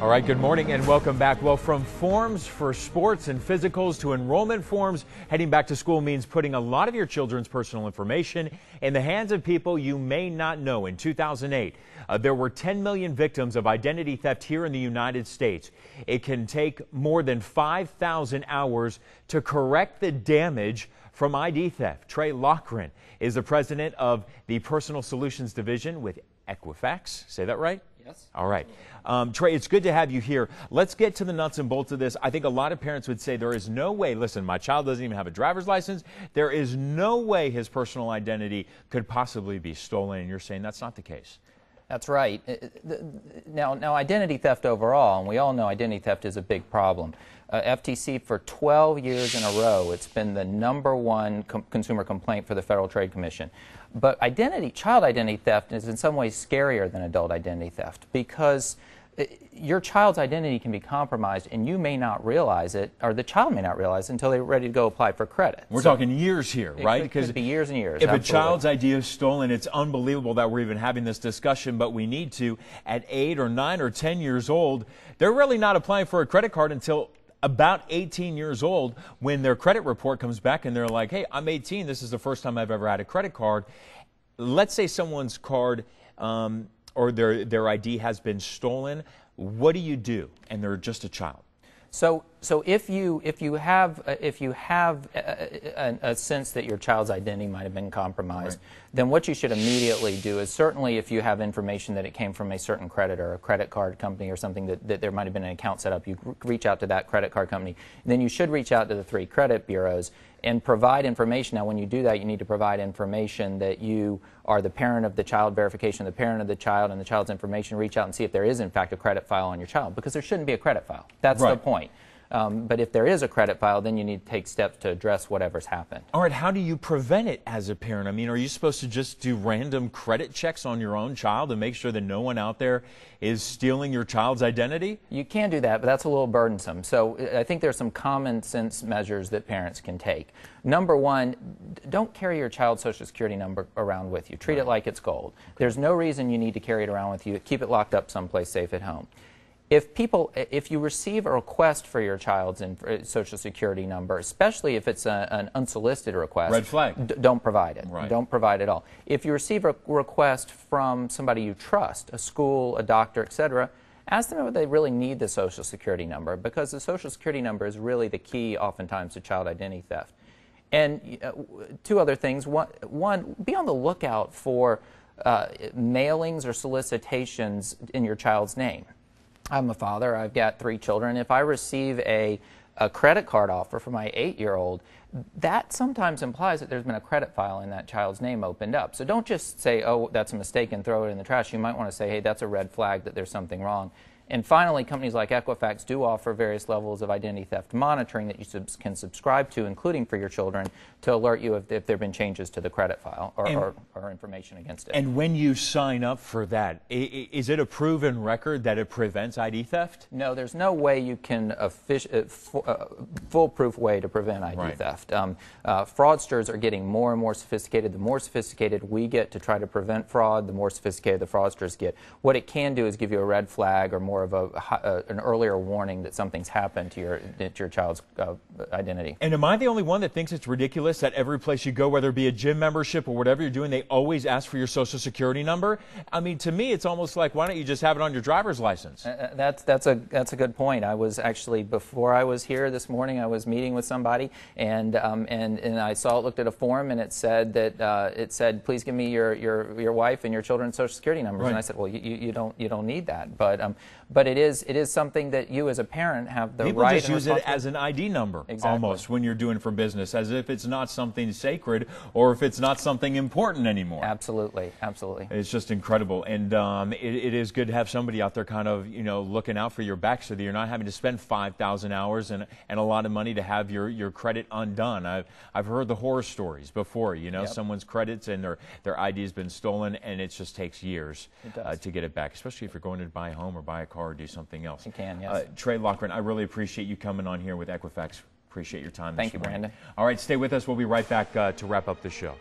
All right, good morning and welcome back. Well, from forms for sports and physicals to enrollment forms, heading back to school means putting a lot of your children's personal information in the hands of people you may not know. In 2008, there were 10 million victims of identity theft here in the United States. It can take more than 5,000 hours to correct the damage from ID theft. Trey Loughran is the president of the Personal Solutions Division with Equifax. Say that right? Yes. All right. Trey, it's good to have you here. Let's get to the nuts and bolts of this. I think a lot of parents would say there is no way, listen, my child doesn't even have a driver's license. There is no way his personal identity could possibly be stolen. And you're saying that's not the case. That's right. Now, identity theft overall, and we all know identity theft is a big problem. FTC, for 12 years in a row, it's been the #1 consumer complaint for the Federal Trade Commission. But child identity theft is in some ways scarier than adult identity theft because your child's identity can be compromised and you may not realize it, or the child may not realize it until they're ready to go apply for credit. We're talking years here, right? It could be years and years. If absolutely. a child's ID is stolen, it's unbelievable that we're even having this discussion, but we need to. At 8 or 9 or 10 years old, they're really not applying for a credit card until about 18 years old, when their credit report comes back and they're like, hey, I'm 18, this is the first time I've ever had a credit card. Let's say someone's card or their ID has been stolen. What do you do? And they're just a child. So if you have a sense that your child's identity might have been compromised, right, then what you should immediately do is, certainly if you have information that it came from a certain creditor, a credit card company or something, that there might have been an account set up, you reach out to that credit card company. Then you should reach out to the 3 credit bureaus and provide information. Now, when you do that, you need to provide information that you are the parent of the child, verification of the parent of the child and the child's information. Reach out and see if there is in fact a credit file on your child, because there shouldn't be a credit file. That's right. The point. But if there is a credit file, then you need to take steps to address whatever's happened. All right, how do you prevent it as a parent? I mean, are you supposed to just do random credit checks on your own child and make sure that no one out there is stealing your child's identity? You can do that, but that's a little burdensome. So I think there's some common sense measures that parents can take. Number one, don't carry your child's Social Security number around with you. Treat it like it's gold. There's no reason you need to carry it around with you. Keep it locked up someplace safe at home. If you receive a request for your child's Social Security number, especially if it's an unsolicited request, red flag. Don't provide it. Right. Don't provide it at all. If you receive a request from somebody you trust, a school, a doctor, etc., ask them if they really need the Social Security number, because the Social Security number is really the key oftentimes to child identity theft. And 2 other things. One, be on the lookout for mailings or solicitations in your child's name. I'm a father. I've got 3 children. If I receive a credit card offer for my 8-year-old, that sometimes implies that there's been a credit file in that child's name opened up. So don't just say, oh, that's a mistake, and throw it in the trash. You might want to say, hey, that's a red flag that there's something wrong. And finally, companies like Equifax do offer various levels of identity theft monitoring that you can subscribe to, including for your children, to alert you if there have been changes to the credit file or information against it. And when you sign up for that, is it a proven record that it prevents ID theft? No, there's no way you can foolproof way to prevent ID theft. Fraudsters are getting more and more sophisticated. The more sophisticated we get to try to prevent fraud, the more sophisticated the fraudsters get. What it can do is give you a red flag or more of an earlier warning that something's happened to your child's identity. And am I the only one that thinks it's ridiculous that every place you go, whether it be a gym membership or whatever you're doing, they always ask for your Social Security number? I mean, to me, it's almost like, why don't you just have it on your driver's license? That's a good point. I was actually, before I was here this morning, I was meeting with somebody, and I looked at a form, and it said please give me your wife and your children's Social Security numbers. Right. And I said, well, you don't need that, but it is something that you as a parent have the People right. People just use it as an ID number, almost, when you're doing for business, as if it's not something sacred or if it's not something important anymore. Absolutely, absolutely. It's just incredible, and it is good to have somebody out there kind of, looking out for your back so that you're not having to spend 5,000 hours and a lot of money to have your credit undone. I've heard the horror stories before, Yep. Someone's credits and their ID has been stolen, and it just takes years to get it back, especially if you're going to buy a home or buy a car or do something else. You can, yes. Trey Loughran, I really appreciate you coming on here with Equifax. Appreciate your time. Thank you, Brandon. All right, stay with us. We'll be right back to wrap up the show.